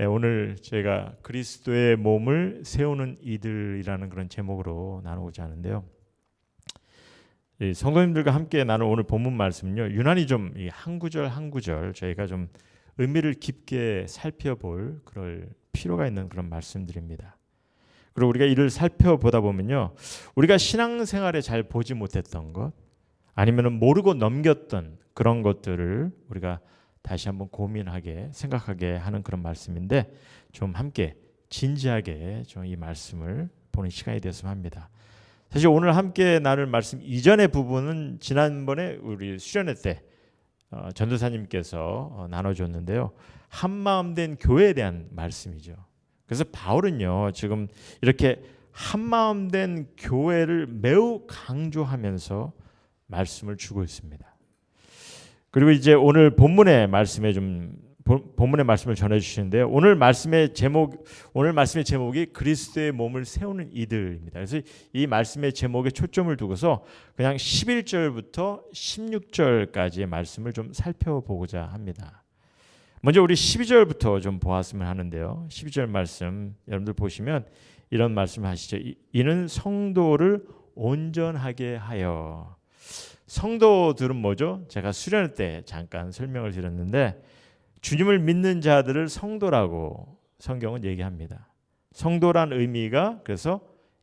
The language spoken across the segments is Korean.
오늘 제가 그리스도의 몸을 세우는 이들이라는 그런 제목으로 나누고자 하는데요. 성도님들과 함께 나눌 오늘 본문 말씀은요, 유난히 좀 한 구절 한 구절 저희가 좀 의미를 깊게 살펴볼 그럴 필요가 있는 그런 말씀들입니다. 그리고 우리가 이를 살펴보다 보면요, 우리가 신앙생활에 잘 보지 못했던 것, 아니면 모르고 넘겼던 그런 것들을 우리가 다시 한번 고민하게 생각하게 하는 그런 말씀인데, 좀 함께 진지하게 좀 이 말씀을 보는 시간이 되었으면 합니다. 사실 오늘 함께 나눌 말씀 이전의 부분은 지난번에 우리 수련회 때 전도사님께서 나눠줬는데요, 한마음된 교회에 대한 말씀이죠. 그래서 바울은요, 지금 이렇게 한마음된 교회를 매우 강조하면서 말씀을 주고 있습니다. 그리고 이제 오늘 본문의 말씀에 본문의 말씀을 전해 주시는데요. 오늘 말씀의 제목이 그리스도의 몸을 세우는 이들입니다. 그래서 이 말씀의 제목에 초점을 두고서 그냥 11절부터 16절까지의 말씀을 좀 살펴보고자 합니다. 먼저 우리 12절부터 좀 보았으면 하는데요. 12절 말씀 여러분들 보시면 이런 말씀 하시죠. 이는 성도를 온전하게 하여. 성도들은 뭐죠? 제가 수련회 때 잠깐 설명을 드렸는데, 주님을 믿는 자들을 성도라고 성경은 얘기합니다. 성도란 의미가 그래서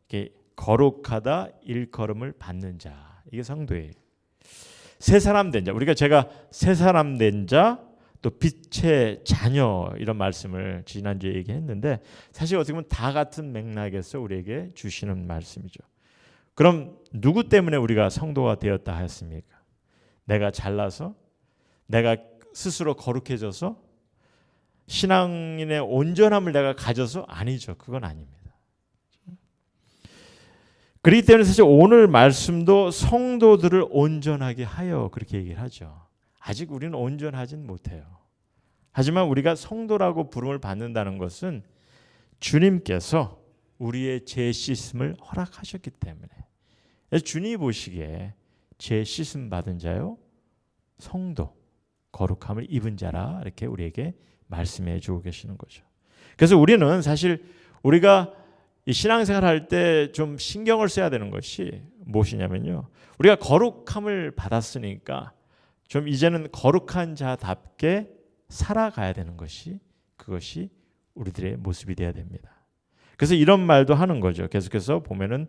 이렇게 거룩하다, 일컬음을 받는 자, 이게 성도예요. 새 사람 된 자, 제가 새 사람 된 자, 또 빛의 자녀, 이런 말씀을 지난주에 얘기했는데, 사실 어떻게 보면 다 같은 맥락에서 우리에게 주시는 말씀이죠. 그럼 누구 때문에 우리가 성도가 되었다 하였습니까? 내가 잘나서, 내가 스스로 거룩해져서, 신앙인의 온전함을 내가 가져서? 아니죠. 그건 아닙니다. 그렇기 때문에 사실 오늘 말씀도 성도들을 온전하게 하여 그렇게 얘기를 하죠. 아직 우리는 온전하진 못해요. 하지만 우리가 성도라고 부름을 받는다는 것은 주님께서 우리의 죄 씻음을 허락하셨기 때문에, 주님이 보시기에 죄 씻음 받은 자요, 성도, 거룩함을 입은 자라, 이렇게 우리에게 말씀해 주고 계시는 거죠. 그래서 우리는 사실 우리가 이 신앙생활 할 때 좀 신경을 써야 되는 것이 무엇이냐면요, 우리가 거룩함을 받았으니까 좀 이제는 거룩한 자답게 살아가야 되는 것이, 그것이 우리들의 모습이 되어야 됩니다. 그래서 이런 말도 하는 거죠. 계속해서 보면은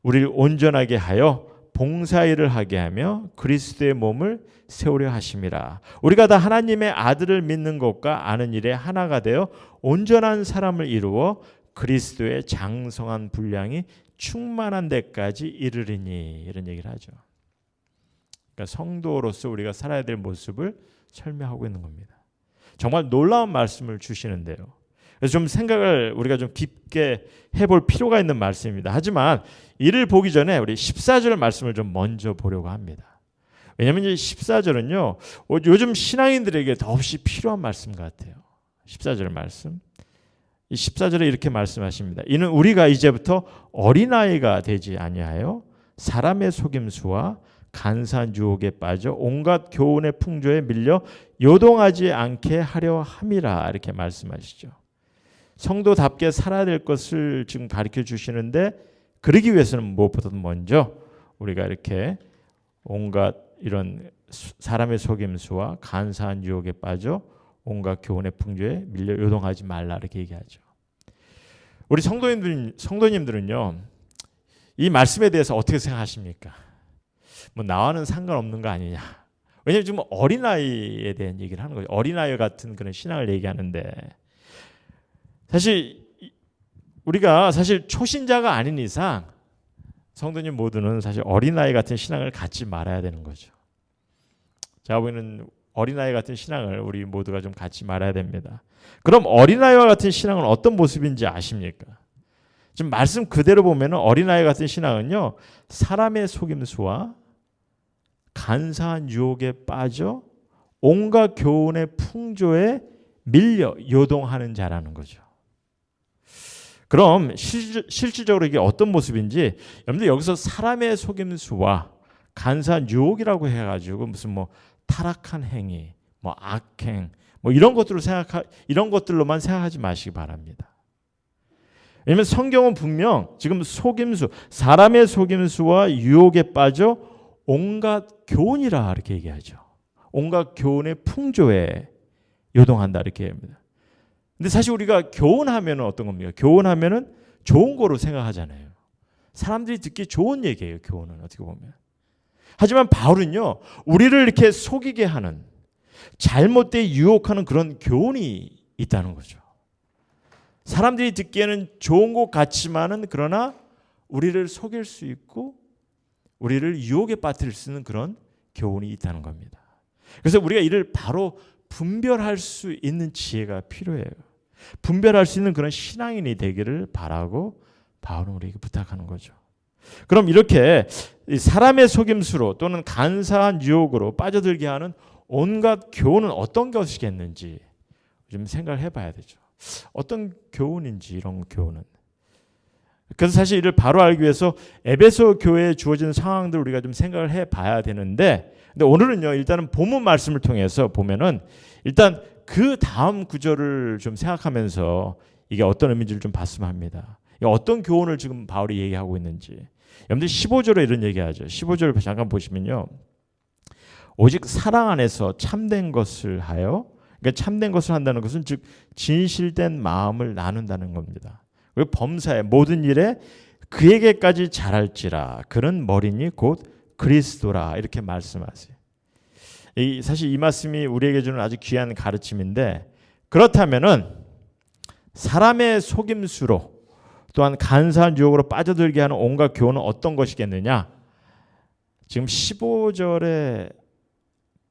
우리를 온전하게 하여 봉사일을 하게 하며 그리스도의 몸을 세우려 하심이라. 우리가 다 하나님의 아들을 믿는 것과 아는 일에 하나가 되어 온전한 사람을 이루어 그리스도의 장성한 분량이 충만한 데까지 이르리니, 이런 얘기를 하죠. 그러니까 성도로서 우리가 살아야 될 모습을 설명하고 있는 겁니다. 정말 놀라운 말씀을 주시는데요. 그래서 좀 생각을 우리가 좀 깊게 해볼 필요가 있는 말씀입니다. 하지만 이를 보기 전에 우리 14절 말씀을 좀 먼저 보려고 합니다. 왜냐하면 이 14절은요, 요즘 신앙인들에게 더없이 필요한 말씀 같아요. 14절 말씀. 이 14절에 이렇게 말씀하십니다. 이는 우리가 이제부터 어린아이가 되지 아니하여 사람의 속임수와 간사한 유혹에 빠져 온갖 교훈의 풍조에 밀려 요동하지 않게 하려 함이라, 이렇게 말씀하시죠. 성도답게 살아야 될 것을 지금 가르쳐 주시는데, 그러기 위해서는 무엇보다도 먼저 우리가 이렇게 온갖 이런 사람의 속임수와 간사한 유혹에 빠져 온갖 교훈의 풍조에 밀려 요동하지 말라, 이렇게 얘기하죠. 우리 성도님들은요, 이 말씀에 대해서 어떻게 생각하십니까? 뭐 나와는 상관없는 거 아니냐? 왜냐하면 지금 어린아이에 대한 얘기를 하는 거죠. 어린아이 같은 그런 신앙을 얘기하는데, 사실 우리가 사실 초신자가 아닌 이상 성도님 모두는 사실 어린아이 같은 신앙을 갖지 말아야 되는 거죠. 제가 보기에는 어린아이 같은 신앙을 우리 모두가 좀 갖지 말아야 됩니다. 그럼 어린아이와 같은 신앙은 어떤 모습인지 아십니까? 지금 말씀 그대로 보면 어린아이 같은 신앙은요, 사람의 속임수와 간사한 유혹에 빠져 온갖 교훈의 풍조에 밀려 요동하는 자라는 거죠. 그럼 실질적으로 이게 어떤 모습인지, 여러분들 여기서 사람의 속임수와 간사한 유혹이라고 해가지고 무슨 뭐 타락한 행위, 뭐 악행, 뭐 이런 것들로만 생각하지 마시기 바랍니다. 왜냐하면 성경은 분명 지금 사람의 속임수와 유혹에 빠져 온갖 교훈이라 이렇게 얘기하죠. 온갖 교훈의 풍조에 요동한다 이렇게 합니다. 근데 사실 우리가 교훈하면 어떤 겁니까? 교훈하면은 좋은 거로 생각하잖아요. 사람들이 듣기 좋은 얘기예요. 교훈은 어떻게 보면. 하지만 바울은요, 우리를 이렇게 속이게 하는, 잘못되게 유혹하는 그런 교훈이 있다는 거죠. 사람들이 듣기에는 좋은 것 같지만은 그러나 우리를 속일 수 있고 우리를 유혹에 빠뜨릴 수 있는 그런 교훈이 있다는 겁니다. 그래서 우리가 이를 바로 분별할 수 있는 지혜가 필요해요. 분별할 수 있는 그런 신앙인이 되기를 바라고 바울은 우리에게 부탁하는 거죠. 그럼 이렇게 사람의 속임수로 또는 간사한 유혹으로 빠져들게 하는 온갖 교훈은 어떤 것이겠는지 좀 생각을 해봐야 되죠. 어떤 교훈인지 이런 교훈은. 그래서 사실 이를 바로 알기 위해서 에베소 교회에 주어진 상황들 우리가 좀 생각을 해봐야 되는데, 근데 오늘은요 일단은 본문 말씀을 통해서 보면은 일단 그 다음 구절을 좀 생각하면서 이게 어떤 의미인지를 좀 봤으면 합니다. 어떤 교훈을 지금 바울이 얘기하고 있는지. 여러분들 15절에 이런 얘기하죠. 15절을 잠깐 보시면요. 오직 사랑 안에서 참된 것을 하여, 그러니까 참된 것을 한다는 것은 즉 진실된 마음을 나눈다는 겁니다. 그리고 범사의 모든 일에 그에게까지 잘할지라 그는 머리니 곧 그리스도라 이렇게 말씀하세요. 사실 이 말씀이 우리에게 주는 아주 귀한 가르침인데, 그렇다면은 사람의 속임수로 또한 간사한 유혹으로 빠져들게 하는 온갖 교훈은 어떤 것이겠느냐? 지금 15절에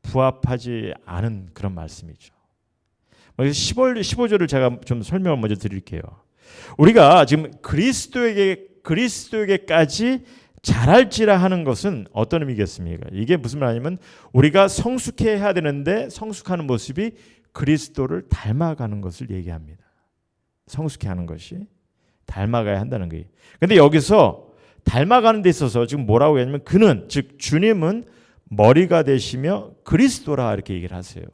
부합하지 않은 그런 말씀이죠. 15절을 제가 좀 설명을 먼저 드릴게요. 우리가 지금 그리스도에게까지 잘할지라 하는 것은 어떤 의미겠습니까? 이게 무슨 말이냐면 우리가 성숙해야 되는데 성숙하는 모습이 그리스도를 닮아가는 것을 얘기합니다. 성숙해하는 것이 닮아가야 한다는 거예요. 근데 여기서 닮아가는 데 있어서 지금 뭐라고 하냐면 그는 즉 주님은 머리가 되시며 그리스도라 이렇게 얘기를 하세요.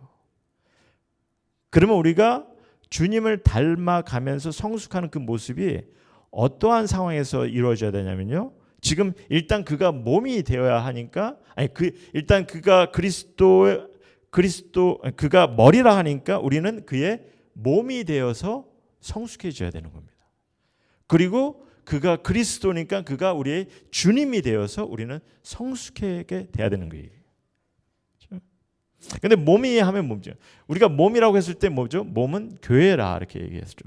그러면 우리가 주님을 닮아가면서 성숙하는 그 모습이 어떠한 상황에서 이루어져야 되냐면요. 지금 일단 그가 몸이 되어야 하니까 일단 그가 그가 머리라 하니까 우리는 그의 몸이 되어서 성숙해져야 되는 겁니다. 그리고 그가 그리스도니까 그가 우리의 주님이 되어서 우리는 성숙하게 돼야 되는 거예요. 근데 몸이 하면 뭐죠? 우리가 몸이라고 했을 때 뭐죠? 몸은 교회라 이렇게 얘기했죠.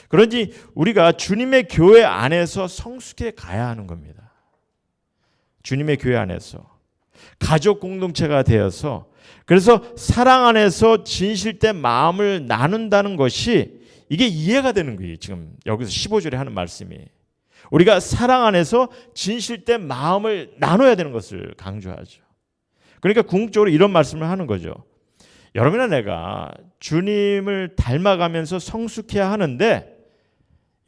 그런지 우리가 주님의 교회 안에서 성숙해 가야 하는 겁니다. 주님의 교회 안에서 가족 공동체가 되어서, 그래서 사랑 안에서 진실된 마음을 나눈다는 것이 이게 이해가 되는 거예요. 지금 여기서 15절에 하는 말씀이 우리가 사랑 안에서 진실된 마음을 나눠야 되는 것을 강조하죠. 그러니까 궁극적으로 이런 말씀을 하는 거죠. 여러분이나 내가 주님을 닮아가면서 성숙해야 하는데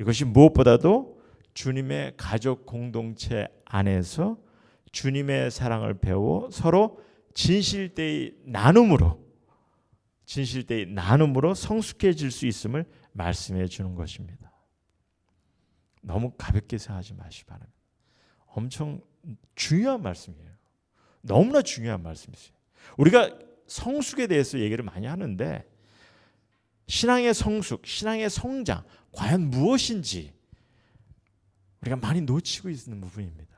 이것이 무엇보다도 주님의 가족 공동체 안에서 주님의 사랑을 배워 서로 진실되이 나눔으로 성숙해질 수 있음을 말씀해 주는 것입니다. 너무 가볍게 생각하지 마시기 바랍니다. 엄청 중요한 말씀이에요. 너무나 중요한 말씀이세요. 우리가 성숙에 대해서 얘기를 많이 하는데 신앙의 성숙, 신앙의 성장 과연 무엇인지 우리가 많이 놓치고 있는 부분입니다.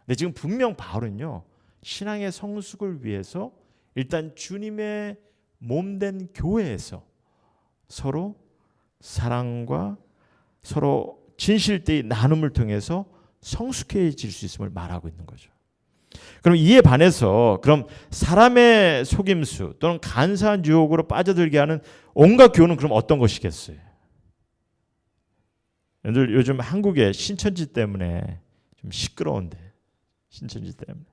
근데 지금 분명 바울은요. 신앙의 성숙을 위해서 일단 주님의 몸된 교회에서 서로 사랑과 서로 진실되이 나눔을 통해서 성숙해질 수 있음을 말하고 있는 거죠. 그럼 이에 반해서 그럼 사람의 속임수 또는 간사한 유혹으로 빠져들게 하는 온갖 교훈은 그럼 어떤 것이겠어요? 여러분들 요즘 한국의 신천지 때문에 좀 시끄러운데, 신천지 때문에.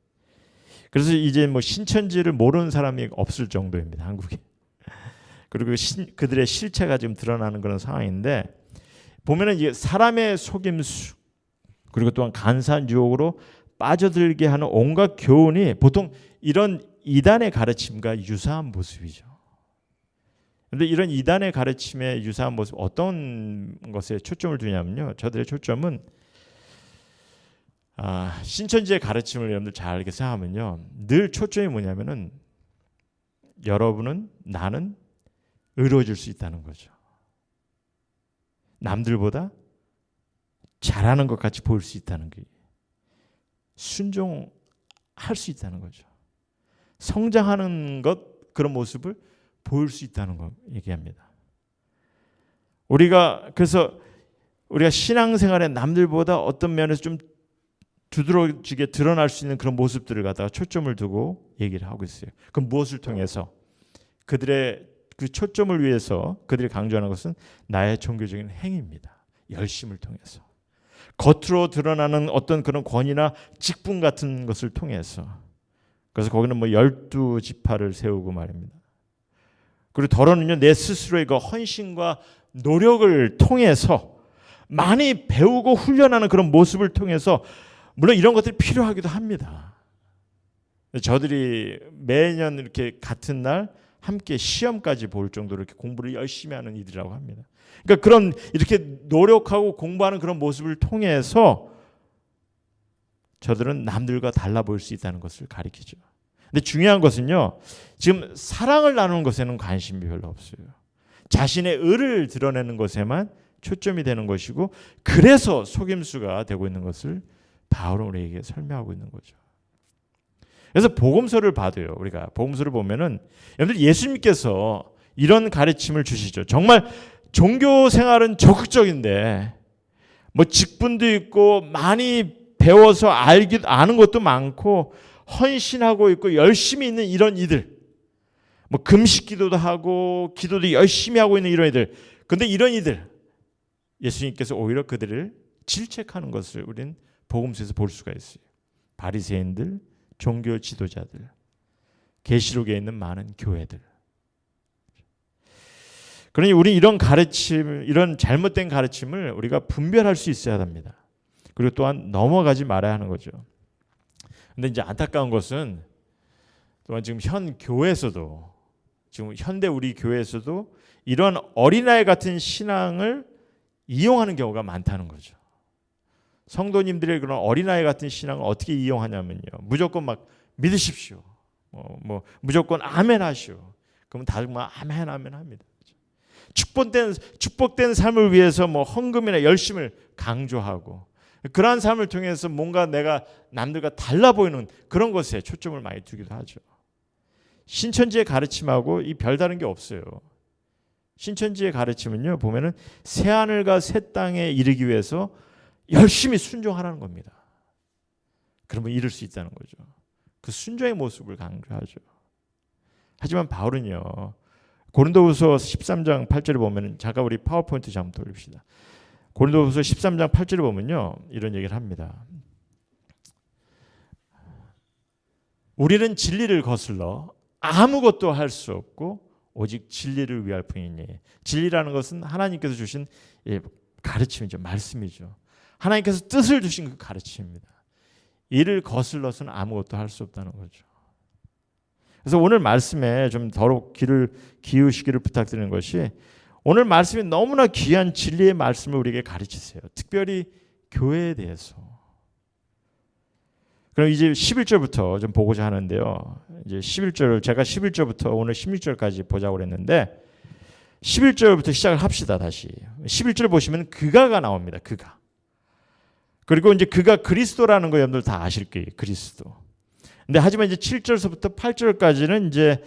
그래서 이제 뭐 신천지를 모르는 사람이 없을 정도입니다, 한국에. 그리고 그들의 실체가 지금 드러나는 그런 상황인데, 보면은 이게 사람의 속임수 그리고 또한 간사한 유혹으로 빠져들게 하는 온갖 교훈이 보통 이런 이단의 가르침과 유사한 모습이죠. 그런데 이런 이단의 가르침에 유사한 모습 어떤 것에 초점을 두냐면요. 저들의 초점은 신천지의 가르침을 여러분들 잘 이렇게 생각하면요. 늘 초점이 뭐냐면은 여러분은 나는 의로워질 수 있다는 거죠. 남들보다 잘하는 것 같이 보일 수 있다는 게 순종할 수 있다는 거죠. 성장하는 것 그런 모습을 보일 수 있다는 거 얘기합니다. 그래서 우리가 신앙생활에 남들보다 어떤 면에서 좀 두드러지게 드러날 수 있는 그런 모습들을 갖다가 초점을 두고 얘기를 하고 있어요. 그럼 무엇을 통해서 그들의 그 초점을 위해서 그들이 강조하는 것은 나의 종교적인 행위입니다. 열심을 통해서 겉으로 드러나는 어떤 그런 권위나 직분 같은 것을 통해서 그래서 거기는 12지파를 세우고 말입니다. 그리고 더러는요 내 스스로의 그 헌신과 노력을 통해서 많이 배우고 훈련하는 그런 모습을 통해서 물론 이런 것들이 필요하기도 합니다. 저들이 매년 이렇게 같은 날 함께 시험까지 볼 정도로 이렇게 공부를 열심히 하는 이들이라고 합니다. 그러니까 그런 이렇게 노력하고 공부하는 그런 모습을 통해서 저들은 남들과 달라 보일 수 있다는 것을 가리키죠. 근데 중요한 것은요. 지금 사랑을 나누는 것에는 관심이 별로 없어요. 자신의 의를 드러내는 것에만 초점이 되는 것이고 그래서 속임수가 되고 있는 것을 바울은 우리에게 설명하고 있는 거죠. 그래서 복음서를 봐도요. 우리가 복음서를 보면은 여러분들 예수님께서 이런 가르침을 주시죠. 정말 종교 생활은 적극적인데 직분도 있고 많이 배워서 아는 것도 많고 헌신하고 있고 열심히 있는 이런 이들 금식 기도도 하고 기도도 열심히 하고 있는 이런 이들. 그런데 이런 이들 예수님께서 오히려 그들을 질책하는 것을 우리는 복음서에서 볼 수가 있어요. 바리새인들, 종교 지도자들, 계시록에 있는 많은 교회들. 그러니 우리 이런 가르침, 이런 잘못된 가르침을 우리가 분별할 수 있어야 합니다. 그리고 또한 넘어가지 말아야 하는 거죠. 근데 이제 안타까운 것은 또한 지금 현 교회에서도 지금 현대 우리 교회에서도 이런 어린아이 같은 신앙을 이용하는 경우가 많다는 거죠. 성도님들의 그런 어린아이 같은 신앙을 어떻게 이용하냐면요. 무조건 막 믿으십시오. 무조건 아멘 하시오. 그러면 다들 아멘 아멘 합니다. 축복된 삶을 위해서 헌금이나 열심을 강조하고 그러한 삶을 통해서 뭔가 내가 남들과 달라 보이는 그런 것에 초점을 많이 두기도 하죠. 신천지의 가르침하고 이 별다른 게 없어요. 신천지의 가르침은요. 보면은 새 하늘과 새 땅에 이르기 위해서 열심히 순종하라는 겁니다. 그러면 이룰 수 있다는 거죠. 그 순종의 모습을 강조하죠. 하지만 바울은요. 고린도후서 13장 8절을 보면 잠깐 우리 파워포인트 좀 한번 돌립시다. 고린도후서 13장 8절을 보면요. 이런 얘기를 합니다. 우리는 진리를 거슬러 아무것도 할 수 없고 오직 진리를 위할 뿐이니. 진리라는 것은 하나님께서 주신 가르침이죠. 말씀이죠. 하나님께서 뜻을 주신 그 가르침입니다. 이를 거슬러서는 아무것도 할 수 없다는 거죠. 그래서 오늘 말씀에 좀 더욱 귀를 기울이시기를 부탁드리는 것이 오늘 말씀이 너무나 귀한 진리의 말씀을 우리에게 가르치세요. 특별히 교회에 대해서. 그럼 이제 11절부터 좀 보고자 하는데요. 이제 11절 제가 11절부터 오늘 16절까지 보자고 그랬는데 11절부터 시작을 합시다. 다시 11절 보시면 그가가 나옵니다. 그가. 그리고 이제 그가 그리스도라는 거 여러분들 다 아실 거예요. 그리스도. 근데 하지만 이제 7절서부터 8절까지는 이제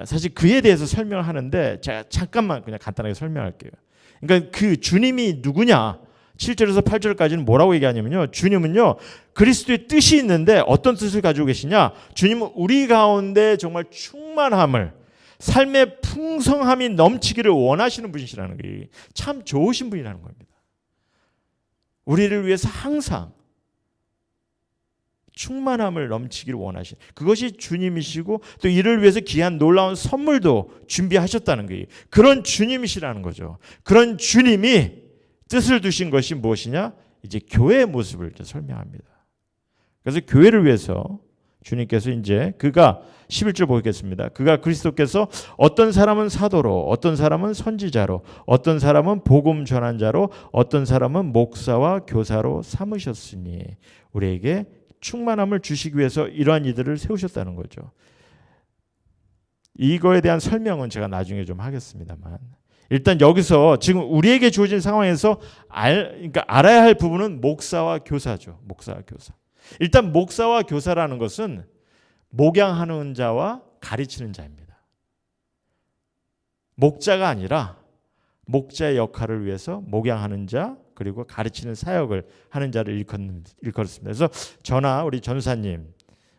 사실 그에 대해서 설명을 하는데 제가 잠깐만 그냥 간단하게 설명할게요. 그러니까 그 주님이 누구냐? 7절에서 8절까지는 뭐라고 얘기하냐면요. 주님은요. 그리스도의 뜻이 있는데 어떤 뜻을 가지고 계시냐? 주님은 우리 가운데 정말 충만함을 삶의 풍성함이 넘치기를 원하시는 분이시라는 거예요. 참 좋으신 분이라는 겁니다. 우리를 위해서 항상 충만함을 넘치기를 원하신 그것이 주님이시고 또 이를 위해서 귀한 놀라운 선물도 준비하셨다는 거예요. 그런 주님이시라는 거죠. 그런 주님이 뜻을 두신 것이 무엇이냐? 이제 교회의 모습을 설명합니다. 그래서 교회를 위해서 주님께서 이제 그가 11절 보겠습니다. 그가 그리스도께서 어떤 사람은 사도로, 어떤 사람은 선지자로, 어떤 사람은 복음 전환자로, 어떤 사람은 목사와 교사로 삼으셨으니 우리에게 충만함을 주시기 위해서 이러한 이들을 세우셨다는 거죠. 이거에 대한 설명은 제가 나중에 좀 하겠습니다만 일단 여기서 지금 우리에게 주어진 상황에서 그러니까 알아야 할 부분은 목사와 교사죠. 목사와 교사. 일단 목사와 교사라는 것은 목양하는 자와 가르치는 자입니다. 목자가 아니라 목자의 역할을 위해서 목양하는 자 그리고 가르치는 사역을 하는 자를 일컫습니다. 그래서 저나 우리 전사님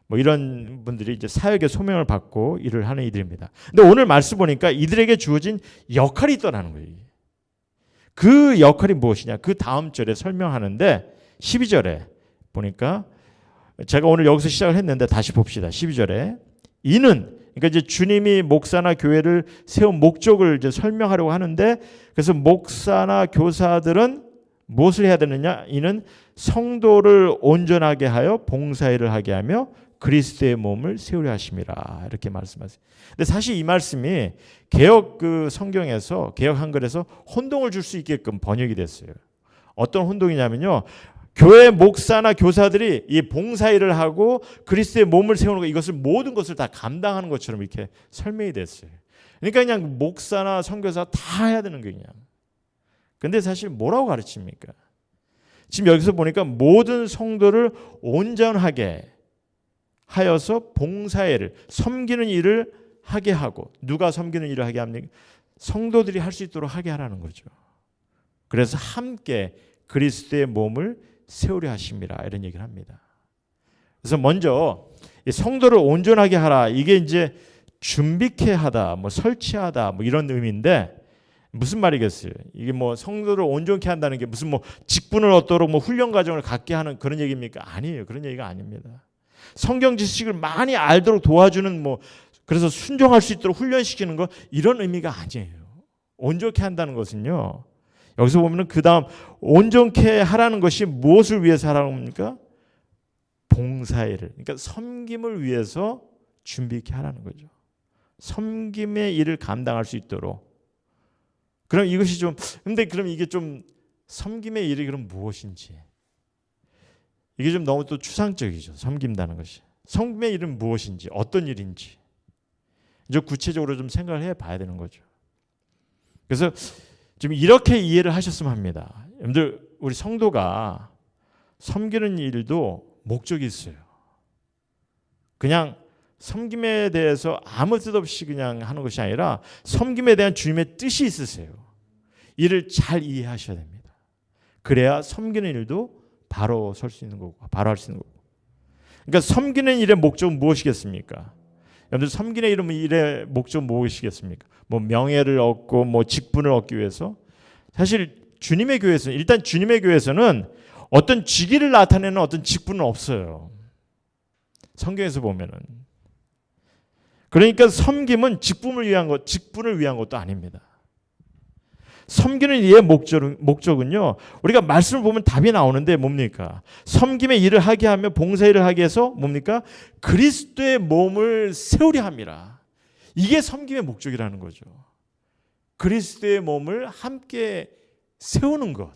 뭐 이런 분들이 이제 사역의 소명을 받고 일을 하는 이들입니다. 근데 오늘 말씀 보니까 이들에게 주어진 역할이 있더라는 거예요. 그 역할이 무엇이냐? 그 다음 절에 설명하는데 12절에 보니까 제가 오늘 여기서 시작을 했는데 다시 봅시다. 12절에 이는 그러니까 이제 주님이 목사나 교회를 세운 목적을 이제 설명하려고 하는데 그래서 목사나 교사들은 무엇을 해야 되느냐? 이는 성도를 온전하게 하여 봉사일을 하게 하며 그리스도의 몸을 세우려 하심이라 이렇게 말씀하세요. 근데 사실 이 말씀이 개역 그 성경에서 개역 한글에서 혼동을 줄 수 있게끔 번역이 됐어요. 어떤 혼동이냐면요. 교회 목사나 교사들이 이 봉사일을 하고 그리스도의 몸을 세우는 것 이것을 모든 것을 다 감당하는 것처럼 이렇게 설명이 됐어요. 그러니까 그냥 목사나 선교사 다 해야 되는 거냐. 근데 사실 뭐라고 가르칩니까? 지금 여기서 보니까 모든 성도를 온전하게 하여서 봉사일을 섬기는 일을 하게 하고 누가 섬기는 일을 하게 합니까? 성도들이 할 수 있도록 하게 하라는 거죠. 그래서 함께 그리스도의 몸을 세우려 하심이라 이런 얘기를 합니다. 그래서 먼저 성도를 온전하게 하라 이게 이제 준비케 하다, 뭐 설치하다, 뭐 이런 의미인데 무슨 말이겠어요? 이게 뭐 성도를 온전케 한다는 게 무슨 뭐 직분을 얻도록 뭐 훈련 과정을 갖게 하는 그런 얘기입니까? 아니에요. 그런 얘기가 아닙니다. 성경 지식을 많이 알도록 도와주는 뭐 그래서 순종할 수 있도록 훈련시키는 거 이런 의미가 아니에요. 온전케 한다는 것은요. 여기서 보면은 그 다음 온전케 하라는 것이 무엇을 위해서 하라는 겁니까? 봉사일을 그러니까 섬김을 위해서 준비케 하라는 거죠. 섬김의 일을 감당할 수 있도록. 그럼 이것이 좀 근데 그럼 이게 좀 섬김의 일이 그럼 무엇인지 이게 좀 너무 또 추상적이죠. 섬긴다는 것이. 섬김의 일은 무엇인지 어떤 일인지 이제 구체적으로 좀 생각을 해봐야 되는 거죠. 그래서 좀 이렇게 이해를 하셨으면 합니다. 여러분들 우리 성도가 섬기는 일도 목적이 있어요. 그냥 섬김에 대해서 아무 뜻 없이 그냥 하는 것이 아니라 섬김에 대한 주님의 뜻이 있으세요. 이를 잘 이해하셔야 됩니다. 그래야 섬기는 일도 바로 설 수 있는 거고 바로 할 수 있는 거고. 그러니까 섬기는 일의 목적은 무엇이겠습니까? 여러분들 섬기는 일의 목적은 무엇이겠습니까? 뭐 명예를 얻고 뭐 직분을 얻기 위해서 사실 주님의 교회에서는 일단 주님의 교회에서는 어떤 직위를 나타내는 어떤 직분은 없어요. 성경에서 보면은 그러니까 섬김은 직분을 위한 것도 아닙니다. 섬기는 이의 목적은요. 우리가 말씀을 보면 답이 나오는데 뭡니까? 섬김의 일을 하게 하며 봉사일을 하게 해서 뭡니까? 그리스도의 몸을 세우려 함이라. 이게 섬김의 목적이라는 거죠. 그리스도의 몸을 함께 세우는 것.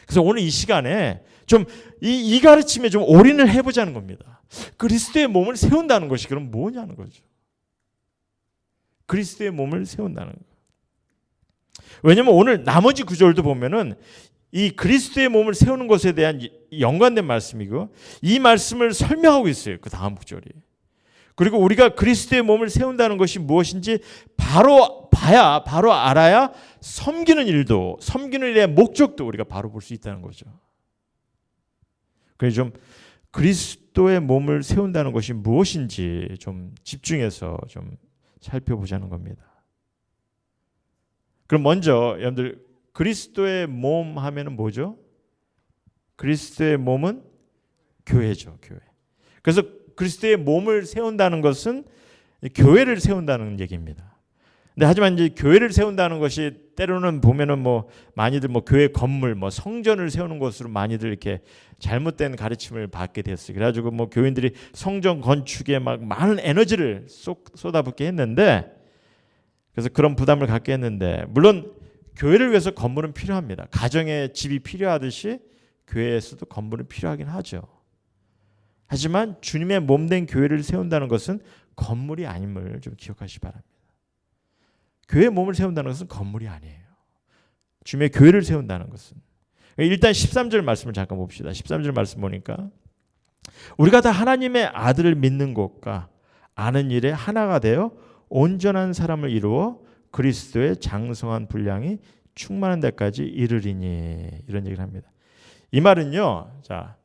그래서 오늘 이 시간에 좀 이 가르침에 좀 올인을 해보자는 겁니다. 그리스도의 몸을 세운다는 것이 그럼 뭐냐는 거죠. 그리스도의 몸을 세운다는 것. 왜냐하면 오늘 나머지 구절도 보면은 이 그리스도의 몸을 세우는 것에 대한 연관된 말씀이고 이 말씀을 설명하고 있어요. 그 다음 구절이. 그리고 우리가 그리스도의 몸을 세운다는 것이 무엇인지 바로 알아야 섬기는 일의 목적도 우리가 바로 볼 수 있다는 거죠. 그래서 좀 그리스도의 몸을 세운다는 것이 무엇인지 좀 집중해서 좀 살펴보자는 겁니다. 그럼 먼저 여러분들 그리스도의 몸 하면은 뭐죠? 그리스도의 몸은 교회죠, 교회. 그래서 그리스도의 몸을 세운다는 것은 교회를 세운다는 얘기입니다. 근데 하지만 이제 교회를 세운다는 것이 때로는 보면은 뭐 많이들 뭐 교회 건물 뭐 성전을 세우는 것으로 많이들 이렇게 잘못된 가르침을 받게 됐어요. 그래가지고 뭐 교인들이 성전 건축에 막 많은 에너지를 쏟아붓게 했는데, 그래서 그런 부담을 갖게 했는데, 물론 교회를 위해서 건물은 필요합니다. 가정에 집이 필요하듯이 교회에서도 건물은 필요하긴 하죠. 하지만 주님의 몸된 교회를 세운다는 것은 건물이 아님을 좀 기억하시기 바랍니다. 교회의 몸을 세운다는 것은 건물이 아니에요. 주님의 교회를 세운다는 것은. 일단 13절 말씀을 잠깐 봅시다. 13절 말씀 보니까 우리가 다 하나님의 아들을 믿는 것과 아는 일에 하나가 되어 온전한 사람을 이루어 그리스도의 장성한 분량이 충만한 데까지 이르리니, 이런 얘기를 합니다. 이 말은요, 자,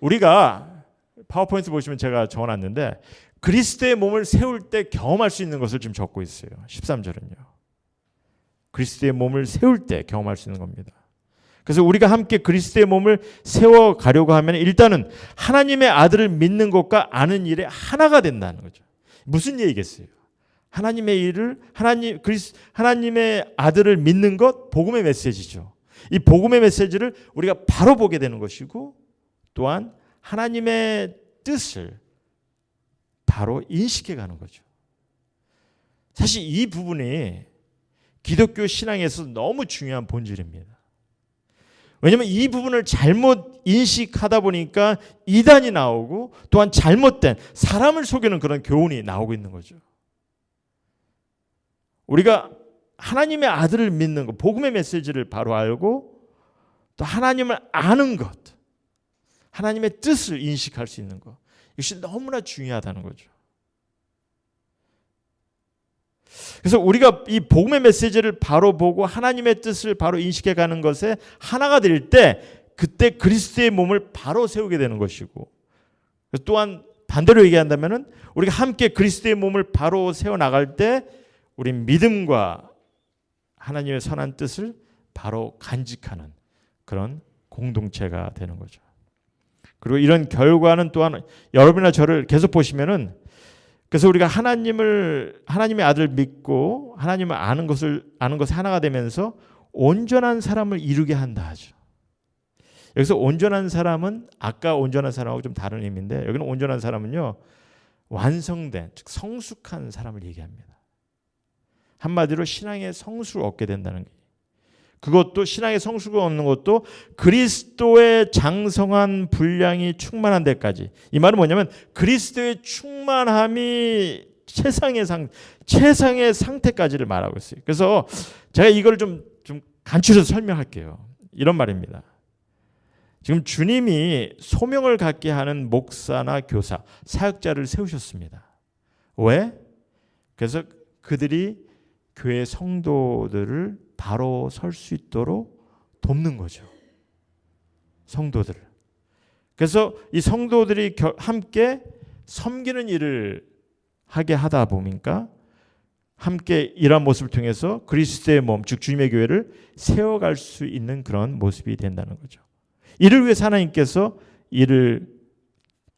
우리가 파워포인트 보시면 제가 적어놨는데 그리스도의 몸을 세울 때 경험할 수 있는 것을 좀 적고 있어요. 13절은요. 그리스도의 몸을 세울 때 경험할 수 있는 겁니다. 그래서 우리가 함께 그리스도의 몸을 세워가려고 하면 일단은 하나님의 아들을 믿는 것과 아는 일에 하나가 된다는 거죠. 무슨 얘기겠어요? 하나님의 아들을 믿는 것, 복음의 메시지죠. 이 복음의 메시지를 우리가 바로 보게 되는 것이고, 또한 하나님의 뜻을 바로 인식해 가는 거죠. 사실 이 부분이 기독교 신앙에서 너무 중요한 본질입니다. 왜냐하면 이 부분을 잘못 인식하다 보니까 이단이 나오고, 또한 잘못된 사람을 속이는 그런 교훈이 나오고 있는 거죠. 우리가 하나님의 아들을 믿는 것, 복음의 메시지를 바로 알고, 또 하나님을 아는 것, 하나님의 뜻을 인식할 수 있는 것, 이것이 너무나 중요하다는 거죠. 그래서 우리가 이 복음의 메시지를 바로 보고 하나님의 뜻을 바로 인식해 가는 것에 하나가 될 때, 그때 그리스도의 몸을 바로 세우게 되는 것이고, 또한 반대로 얘기한다면은 우리가 함께 그리스도의 몸을 바로 세워 나갈 때 우리 믿음과 하나님의 선한 뜻을 바로 간직하는 그런 공동체가 되는 거죠. 그리고 이런 결과는 또한 여러분이나 저를 계속 보시면은, 그래서 우리가 하나님의 아들을 믿고 하나님을 아는 것에 하나가 되면서 온전한 사람을 이루게 한다 하죠. 여기서 온전한 사람은 아까 온전한 사람하고 좀 다른 의미인데, 여기는 온전한 사람은요, 완성된, 즉 성숙한 사람을 얘기합니다. 한마디로 신앙의 성수를 얻게 된다는 거예요. 그것도 신앙의 성수가 없는 것도 그리스도의 장성한 분량이 충만한 데까지. 이 말은 뭐냐면 그리스도의 충만함이 최상의 상태까지를 말하고 있어요. 그래서 제가 이걸 좀 간추려서 설명할게요. 이런 말입니다. 지금 주님이 소명을 갖게 하는 목사나 교사, 사역자를 세우셨습니다. 왜? 그래서 그들이 교회 성도들을 바로 설 수 있도록 돕는 거죠. 성도들을. 그래서 이 성도들이 함께 섬기는 일을 하게 하다 보니까 함께 이러한 모습을 통해서 그리스도의 몸, 즉 주님의 교회를 세워갈 수 있는 그런 모습이 된다는 거죠. 이를 위해서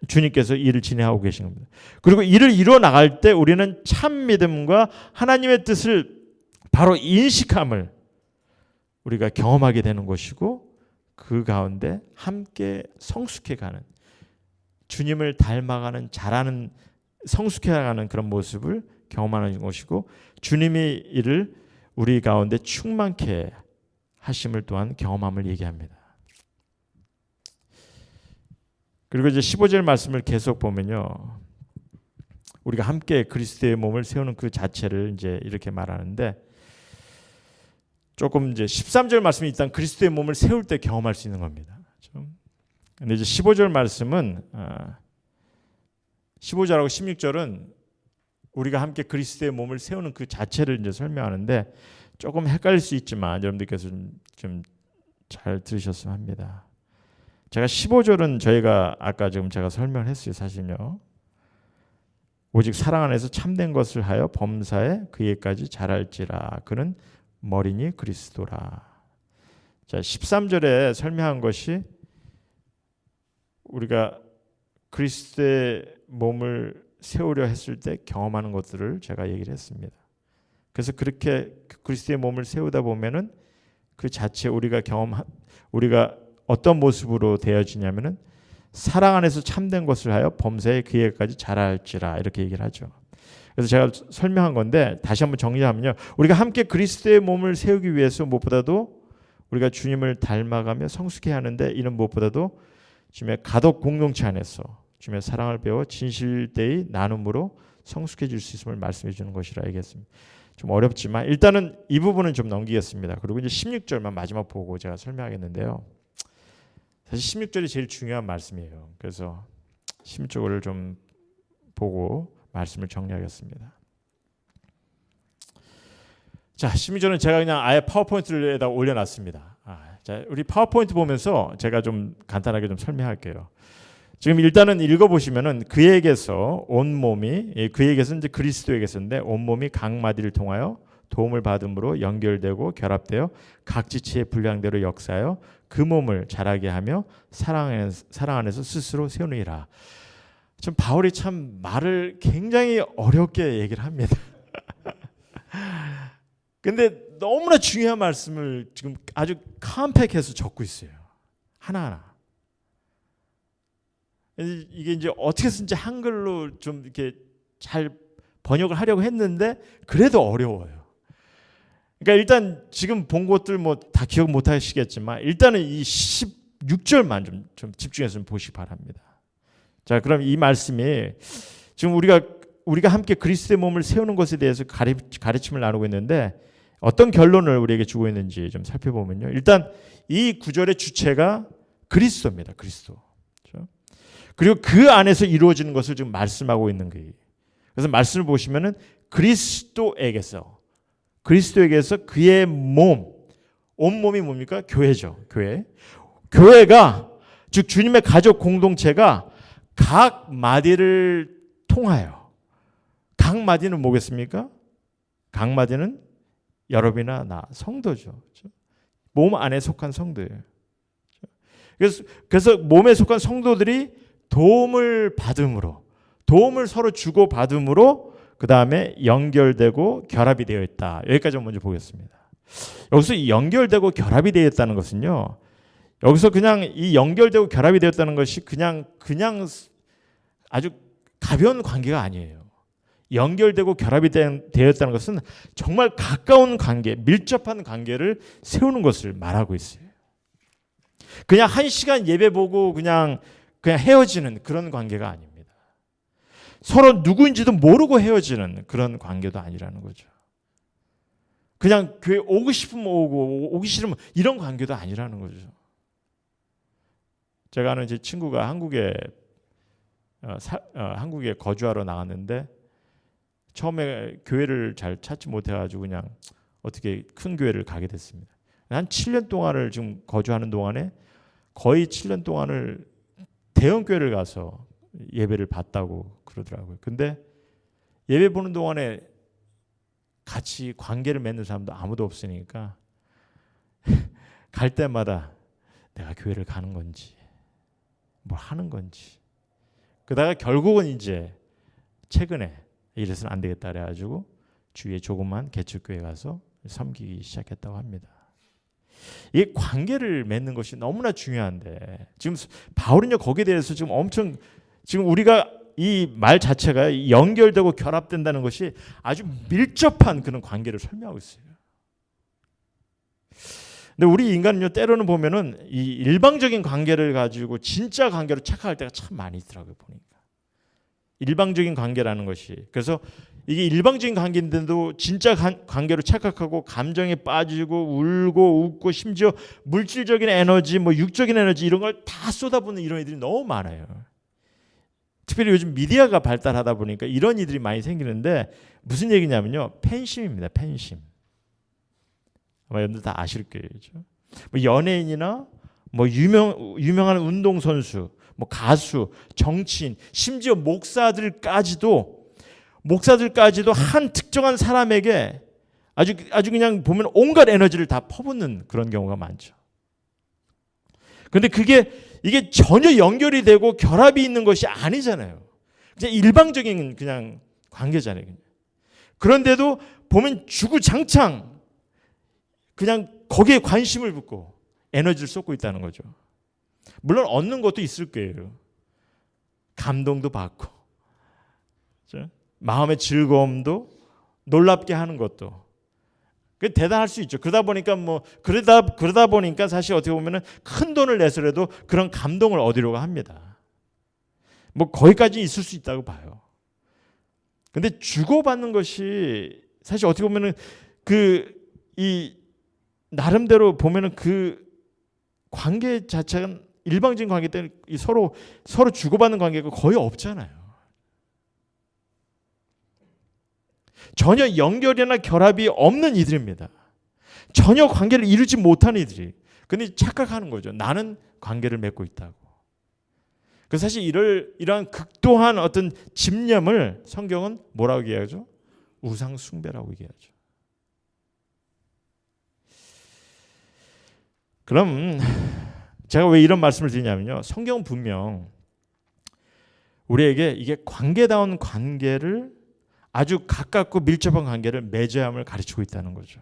주님께서 일을 진행하고 계신 겁니다. 그리고 이를 이루어 나갈 때 우리는 참 믿음과 하나님의 뜻을 바로 인식함을 우리가 경험하게 되는 것이고, 그 가운데 함께 성숙해가는, 주님을 닮아가는, 자라는, 성숙해가는 그런 모습을 경험하는 것이고, 주님이 이를 우리 가운데 충만케 하심을 또한 경험함을 얘기합니다. 그리고 이제 15절 말씀을 계속 보면요, 우리가 함께 그리스도의 몸을 세우는 그 자체를 이제 이렇게 말하는데, 조금 이제 13절 말씀이 일단 그리스도의 몸을 세울 때 경험할 수 있는 겁니다. 근데 이제 15절 말씀은 15절하고 16절은 우리가 함께 그리스도의 몸을 세우는 그 자체를 이제 설명하는데, 조금 헷갈릴 수 있지만 여러분들께서 좀 잘 들으셨으면 합니다. 제가 15절은 저희가 아까 지금 제가 설명을 했어요. 사실요. 오직 사랑 안에서 참된 것을 하여 범사에 그에까지 자랄지라. 그는 머리니 그리스도라. 자, 13절에 설명한 것이 우리가 그리스도의 몸을 세우려 했을 때 경험하는 것들을 제가 얘기를 했습니다. 그래서 그렇게 그리스도의 몸을 세우다 보면은 그 자체 우리가 어떤 모습으로 되어지냐면은 사랑 안에서 참된 것을 하여 범사에 그에까지 자랄지라 이렇게 얘기를 하죠. 그래서 제가 설명한 건데 다시 한번 정리하면요. 우리가 함께 그리스도의 몸을 세우기 위해서 무엇보다도 우리가 주님을 닮아가며 성숙해야 하는데 이는 무엇보다도 주님의 가독 공동체 안에서 주님의 사랑을 배워 진실되이 나눔으로 성숙해질 수 있음을 말씀해 주는 것이라 얘기했습니다. 좀 어렵지만 일단은 이 부분은 좀 넘기겠습니다. 그리고 이제 16절만 마지막 보고 제가 설명하겠는데요. 사실 16절이 제일 중요한 말씀이에요. 그래서 16절을 좀 보고 말씀을 정리하겠습니다. 자, 16절은 제가 그냥 아예 파워포인트에다 올려놨습니다. 자, 우리 파워포인트 보면서 제가 좀 간단하게 좀 설명할게요. 지금 일단은 읽어보시면은 그에게서 온 몸이 그에게서 이제 그리스도에게서인데 온 몸이 각 마디를 통하여 도움을 받음으로 연결되고 결합되어 각 지체의 분량대로 역사하여 그 몸을 자라게 하며 사랑 안에서 스스로 세우느니라. 좀 바울이 참 말을 굉장히 어렵게 얘기를 합니다. 근데 너무나 중요한 말씀을 지금 아주 컴팩해서 적고 있어요. 하나하나. 이게 이제 어떻게 해서인지 한글로 좀 이렇게 잘 번역을 하려고 했는데 그래도 어려워요. 그러니까 일단 지금 본 것들 뭐 다 기억 못 하시겠지만 일단은 이 16절만 좀 집중해서 좀 보시기 바랍니다. 자, 그럼 이 말씀이 지금 우리가 함께 그리스도의 몸을 세우는 것에 대해서 가르침을 나누고 있는데 어떤 결론을 우리에게 주고 있는지 좀 살펴보면요. 일단 이 구절의 주체가 그리스도입니다. 그리스도. 그렇죠? 그리고 그 안에서 이루어지는 것을 지금 말씀하고 있는 거예요. 그래서 말씀을 보시면은 그리스도에게서 그의 몸, 온몸이 뭡니까? 교회죠. 교회가 즉 주님의 가족 공동체가 각 마디를 통하여 각 마디는 뭐겠습니까? 각 마디는 여러분이나 나 성도죠. 그렇죠? 몸 안에 속한 성도예요. 그래서 몸에 속한 성도들이 도움을 서로 주고 받음으로 그 다음에 연결되고 결합이 되어 있다. 여기까지 먼저 보겠습니다. 여기서 이 연결되고 결합이 되어 있다는 것은요. 여기서 그냥 이 연결되고 결합이 되었다는 것이 그냥 아주 가벼운 관계가 아니에요. 연결되고 결합이 되었다는 것은 정말 가까운 관계, 밀접한 관계를 세우는 것을 말하고 있어요. 그냥 한 시간 예배 보고 그냥 헤어지는 그런 관계가 아닙니다. 서로 누구인지도 모르고 헤어지는 그런 관계도 아니라는 거죠. 그냥 교회 오고 싶으면 오고 오기 싫으면 이런 관계도 아니라는 거죠. 제가 아는 제 친구가 한국에 거주하러 나갔는데 처음에 교회를 잘 찾지 못해가지고 그냥 어떻게 큰 교회를 가게 됐습니다. 한 7년 동안을 지금 거주하는 동안에 거의 7년 동안을 대형 교회를 가서 예배를 봤다고 그러더라고요. 근데 예배 보는 동안에 같이 관계를 맺는 사람도 아무도 없으니까 갈 때마다 내가 교회를 가는 건지 뭘 하는 건지 그러다가 결국은 이제 최근에 이래서는 안 되겠다 그래가지고 주위에 조그만 개척교회 가서 섬기기 시작했다고 합니다. 이 관계를 맺는 것이 너무나 중요한데 지금 바울은요 거기에 대해서 지금 엄청 지금 우리가 이 말 자체가 연결되고 결합된다는 것이 아주 밀접한 그런 관계를 설명하고 있어요. 근데 우리 인간은요 때로는 보면은 이 일방적인 관계를 가지고 진짜 관계로 착각할 때가 참 많이 있더라고요 보니까. 일방적인 관계라는 것이 그래서 이게 일방적인 관계인데도 진짜 관계로 착각하고 감정에 빠지고 울고 웃고 심지어 물질적인 에너지 뭐 육적인 에너지 이런 걸 다 쏟아붓는 이런 애들이 너무 많아요. 특별히 요즘 미디어가 발달하다 보니까 이런 일들이 많이 생기는데 무슨 얘기냐면요 팬심입니다. 팬심. 아마 여러분들 다 아실 거예요. 그렇죠? 뭐 연예인이나 뭐 유명한 운동선수 뭐 가수, 정치인, 심지어 목사들까지도 한 특정한 사람에게 아주 그냥 보면 온갖 에너지를 다 퍼붓는 그런 경우가 많죠. 그런데 이게 전혀 연결이 되고 결합이 있는 것이 아니잖아요. 그냥 일방적인 그냥 관계잖아요. 그런데도 보면 주구장창 그냥 거기에 관심을 붓고 에너지를 쏟고 있다는 거죠. 물론 얻는 것도 있을 거예요. 감동도 받고, 그렇죠? 마음의 즐거움도 놀랍게 하는 것도 그 대단할 수 있죠. 그러다 보니까 사실 어떻게 보면은 큰 돈을 내서라도 그런 감동을 얻으려고 합니다. 뭐 거기까지 있을 수 있다고 봐요. 근데 주고받는 것이 사실 어떻게 보면은 이 나름대로 보면은 그 관계 자체가 일방적인 관계 때문에 서로 주고받는 관계가 거의 없잖아요. 전혀 연결이나 결합이 없는 이들입니다. 전혀 관계를 이루지 못하는 이들이. 근데 착각하는 거죠. 나는 관계를 맺고 있다고. 그래서 사실 이러한 극도한 어떤 집념을 성경은 뭐라고 얘기하죠? 우상 숭배라고 얘기하죠. 그럼 제가 왜 이런 말씀을 드리냐면요. 성경은 분명 우리에게 이게 관계다운 관계를 아주 가깝고 밀접한 관계를 맺어야 함을 가르치고 있다는 거죠.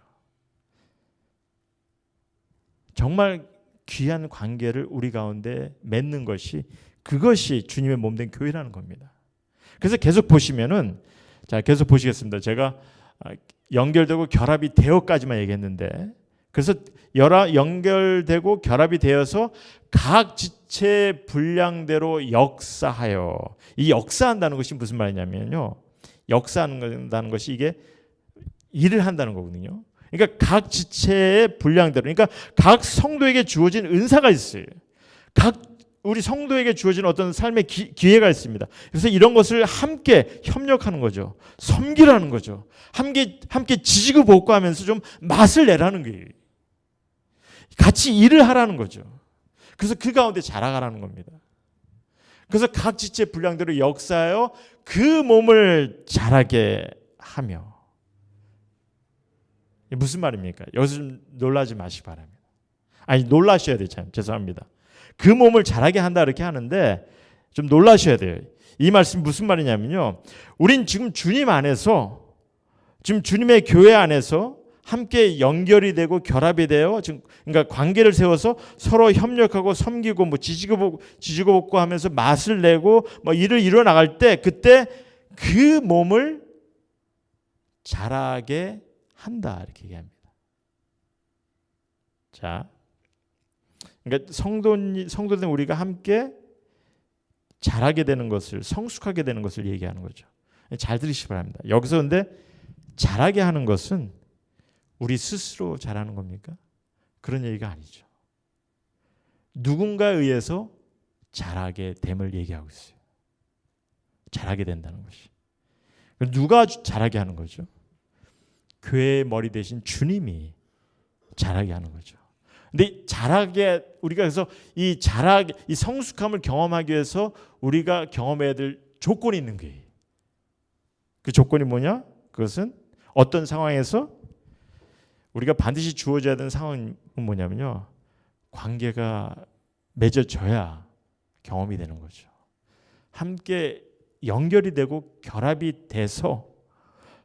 정말 귀한 관계를 우리 가운데 맺는 것이 그것이 주님의 몸된 교회라는 겁니다. 그래서 계속 보시면은 계속 보시겠습니다. 제가 연결되고 결합이 되어까지만 얘기했는데 그래서 연결되고 결합이 되어서 각 지체 분량대로 역사하여 이 역사한다는 것이 무슨 말이냐면요. 역사한다는 것이 이게 일을 한다는 거거든요. 그러니까 각 지체의 분량대로 그러니까 각 성도에게 주어진 은사가 있어요. 각 우리 성도에게 주어진 어떤 삶의 기회가 있습니다. 그래서 이런 것을 함께 협력하는 거죠. 섬기라는 거죠. 함께 지지고 볶고하면서 좀 맛을 내라는 거예요. 같이 일을 하라는 거죠. 그래서 그 가운데 자라가라는 겁니다. 그래서 각 지체 분량대로 역사하여 그 몸을 자라게 하며. 무슨 말입니까? 여기서 좀 놀라지 마시기 바랍니다. 아니 놀라셔야 돼요. 참 죄송합니다. 그 몸을 자라게 한다 이렇게 하는데 좀 놀라셔야 돼요. 이 말씀이 무슨 말이냐면요. 우린 지금 주님 안에서 지금 주님의 교회 안에서 함께 연결이 되고 결합이 되어 지금 그러니까 관계를 세워서 서로 협력하고 섬기고 뭐 지지고 볶고 하면서 맛을 내고 뭐 일을 이뤄 나갈 때 그때 그 몸을 자라게 한다 이렇게 얘기합니다. 자, 그러니까 성도된 우리가 함께 자라게 되는 것을 성숙하게 되는 것을 얘기하는 거죠. 잘 들으시기 바랍니다. 여기서 근데 자라게 하는 것은 우리 스스로 자라는 겁니까? 그런 얘기가 아니죠. 누군가에 의해서 자라게 됨을 얘기하고 있어요. 자라게 된다는 것이. 누가 자라게 하는 거죠? 교회의 머리 대신 주님이 자라게 하는 거죠. 근데 자라게 우리가 그래서 이 성숙함을 경험하기 위해서 우리가 경험해야 될 조건이 있는 거예요. 그 조건이 뭐냐? 그것은 어떤 상황에서 우리가 반드시 주어져야 되는 상황은 뭐냐면요. 관계가 맺어져야 경험이 되는 거죠. 함께 연결이 되고 결합이 돼서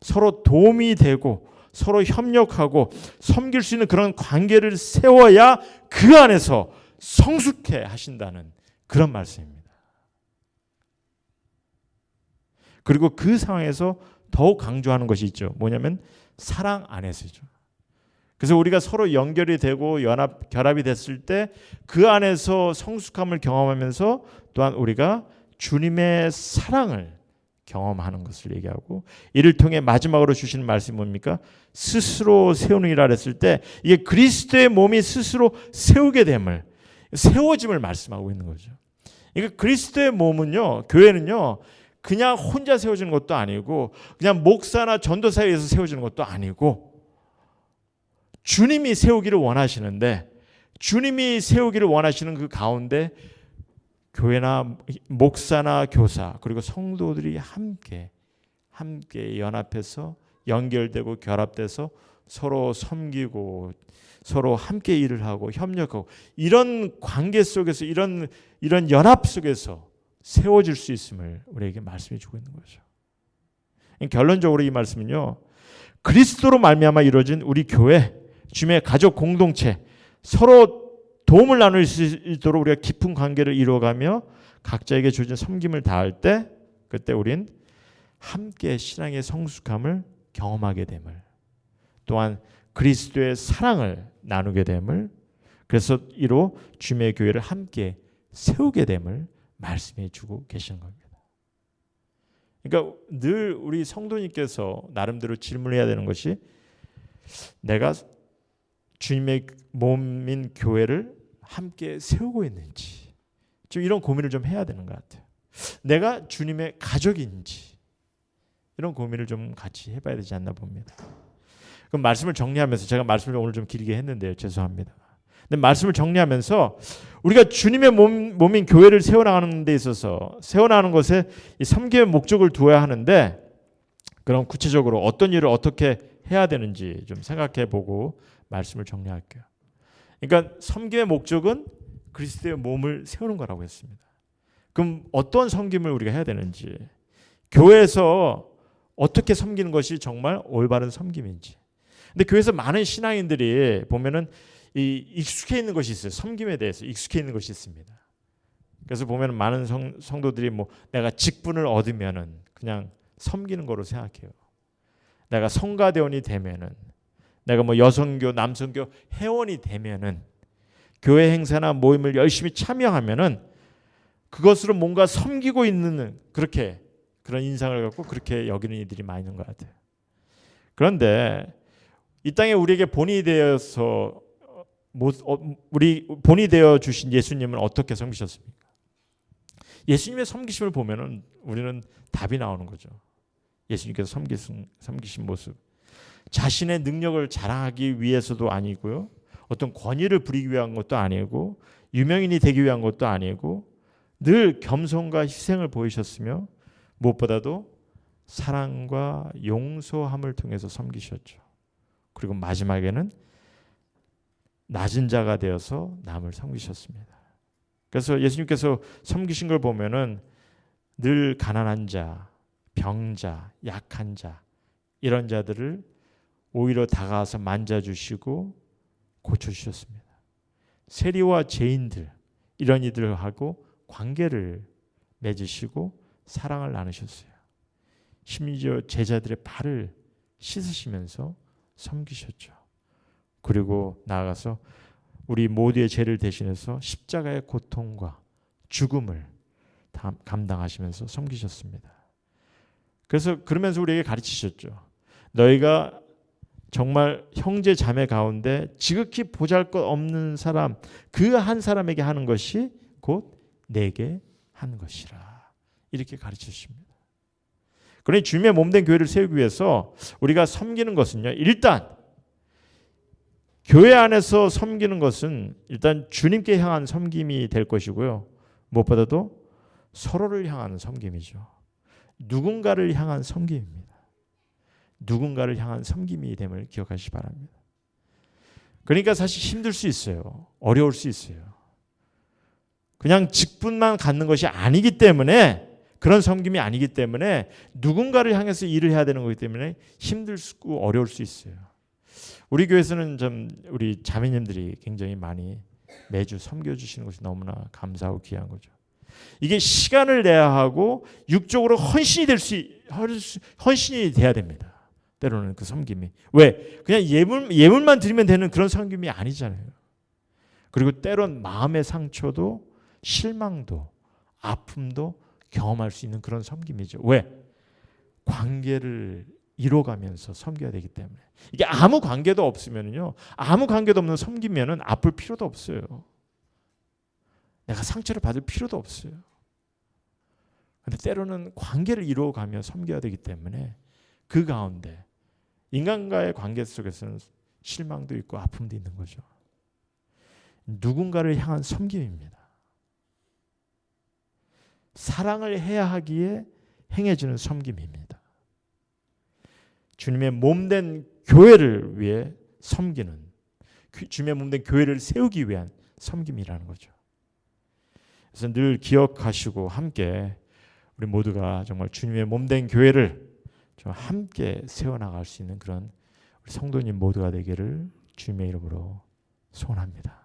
서로 도움이 되고 서로 협력하고 섬길 수 있는 그런 관계를 세워야 그 안에서 성숙해 하신다는 그런 말씀입니다. 그리고 그 상황에서 더욱 강조하는 것이 있죠. 뭐냐면 사랑 안에서죠. 그래서 우리가 서로 연결이 되고 결합이 됐을 때 그 안에서 성숙함을 경험하면서 또한 우리가 주님의 사랑을 경험하는 것을 얘기하고 이를 통해 마지막으로 주시는 말씀이 뭡니까? 스스로 세우는이라 했을 때 이게 그리스도의 몸이 스스로 세워짐을 말씀하고 있는 거죠. 그러니까 그리스도의 몸은요, 교회는요, 그냥 혼자 세워지는 것도 아니고 그냥 목사나 전도사에 의해서 세워지는 것도 아니고 주님이 세우기를 원하시는데 주님이 세우기를 원하시는 그 가운데 교회나 목사나 교사 그리고 성도들이 함께 연합해서 연결되고 결합돼서 서로 섬기고 서로 함께 일을 하고 협력하고 이런 관계 속에서 이런 연합 속에서 세워질 수 있음을 우리에게 말씀해 주고 있는 거죠. 결론적으로 이 말씀은요. 그리스도로 말미암아 이루어진 우리 교회, 주님의 가족 공동체, 서로 도움을 나눌 수 있도록 우리가 깊은 관계를 이루어가며 각자에게 주어진 섬김을 다할 때, 그때 우린 함께 신앙의 성숙함을 경험하게 됨을, 또한 그리스도의 사랑을 나누게 됨을, 그래서 이로 주님의 교회를 함께 세우게 됨을 말씀해 주고 계시는 겁니다. 그러니까 늘 우리 성도님께서 나름대로 질문해야 되는 것이, 내가 주님의 몸인 교회를 함께 세우고 있는지, 좀 이런 고민을 좀 해야 되는 것 같아요. 내가 주님의 가족인지, 이런 고민을 좀 같이 해봐야 되지 않나 봅니다. 그럼 말씀을 정리하면서, 제가 말씀을 오늘 좀 길게 했는데요, 죄송합니다. 근데 말씀을 정리하면서 우리가 주님의 몸인 교회를 세워나가는 데 있어서, 세워나가는 것에 이 섬김의 목적을 두어야 하는데, 그럼 구체적으로 어떤 일을 어떻게 해야 되는지 좀 생각해 보고 말씀을 정리할게요. 그러니까 섬김의 목적은 그리스도의 몸을 세우는 거라고 했습니다. 그럼 어떤 섬김을 우리가 해야 되는지, 교회에서 어떻게 섬기는 것이 정말 올바른 섬김인지. 근데 교회에서 많은 신앙인들이 보면은 이 익숙해 있는 것이 있어요. 섬김에 대해서 익숙해 있는 것이 있습니다. 그래서 보면은 많은 성도들이 뭐 내가 직분을 얻으면은 그냥 섬기는 거로 생각해요. 내가 성가대원이 되면은, 내가 뭐 여성교, 남성교 회원이 되면은, 교회 행사나 모임을 열심히 참여하면은 그것으로 뭔가 섬기고 있는, 그렇게 그런 인상을 갖고 그렇게 여기는 이들이 많이 있는 것 같아요. 그런데 이 땅에 우리에게 본이 되어서 우리 본이 되어 주신 예수님은 어떻게 섬기셨습니까? 예수님의 섬기심을 보면은 우리는 답이 나오는 거죠. 예수님께서 섬기신 모습, 자신의 능력을 자랑하기 위해서도 아니고요, 어떤 권위를 부리기 위한 것도 아니고, 유명인이 되기 위한 것도 아니고, 늘 겸손과 희생을 보이셨으며, 무엇보다도 사랑과 용서함을 통해서 섬기셨죠. 그리고 마지막에는 낮은 자가 되어서 남을 섬기셨습니다. 그래서 예수님께서 섬기신 걸 보면은 늘 가난한 자, 병자, 약한 자, 이런 자들을 오히려 다가와서 만져주시고 고쳐주셨습니다. 세리와 죄인들, 이런 이들하고 관계를 맺으시고 사랑을 나누셨어요. 심지어 제자들의 발을 씻으시면서 섬기셨죠. 그리고 나아가서 우리 모두의 죄를 대신해서 십자가의 고통과 죽음을 감당하시면서 섬기셨습니다. 그래서 그러면서 우리에게 가르치셨죠. 너희가 정말 형제 자매 가운데 지극히 보잘것없는 사람, 그 한 사람에게 하는 것이 곧 내게 하는 것이라, 이렇게 가르치십니다. 그러니 주님의 몸된 교회를 세우기 위해서 우리가 섬기는 것은요, 일단 교회 안에서 섬기는 것은 일단 주님께 향한 섬김이 될 것이고요, 무엇보다도 서로를 향하는 섬김이죠. 누군가를 향한 섬김입니다. 누군가를 향한 섬김이 됨을 기억하시기 바랍니다. 그러니까 사실 힘들 수 있어요. 어려울 수 있어요. 그냥 직분만 갖는 것이 아니기 때문에, 그런 섬김이 아니기 때문에 누군가를 향해서 일을 해야 되는 거기 때문에 힘들 수 있고 어려울 수 있어요. 우리 교회에서는 좀 우리 자매님들이 굉장히 많이 매주 섬겨주시는 것이 너무나 감사하고 귀한 거죠. 이게 시간을 내야 하고 육적으로 헌신이 돼야 됩니다. 때로는 그 섬김이. 왜? 그냥 예물만 드리면 되는 그런 섬김이 아니잖아요. 그리고 때론 마음의 상처도 실망도 아픔도 경험할 수 있는 그런 섬김이죠. 왜? 관계를 이뤄가면서 섬겨야 되기 때문에. 이게 아무 관계도 없으면요, 아무 관계도 없는 섬기면은 아플 필요도 없어요. 내가 상처를 받을 필요도 없어요. 그런데 때로는 관계를 이루어가며 섬겨야 되기 때문에 그 가운데 인간과의 관계 속에서는 실망도 있고 아픔도 있는 거죠. 누군가를 향한 섬김입니다. 사랑을 해야 하기에 행해지는 섬김입니다. 주님의 몸된 교회를 위해 섬기는, 주님의 몸된 교회를 세우기 위한 섬김이라는 거죠. 그래서 늘 기억하시고 함께 우리 모두가 정말 주님의 몸된 교회를 좀 함께 세워나갈 수 있는 그런 우리 성도님 모두가 되기를 주님의 이름으로 소원합니다.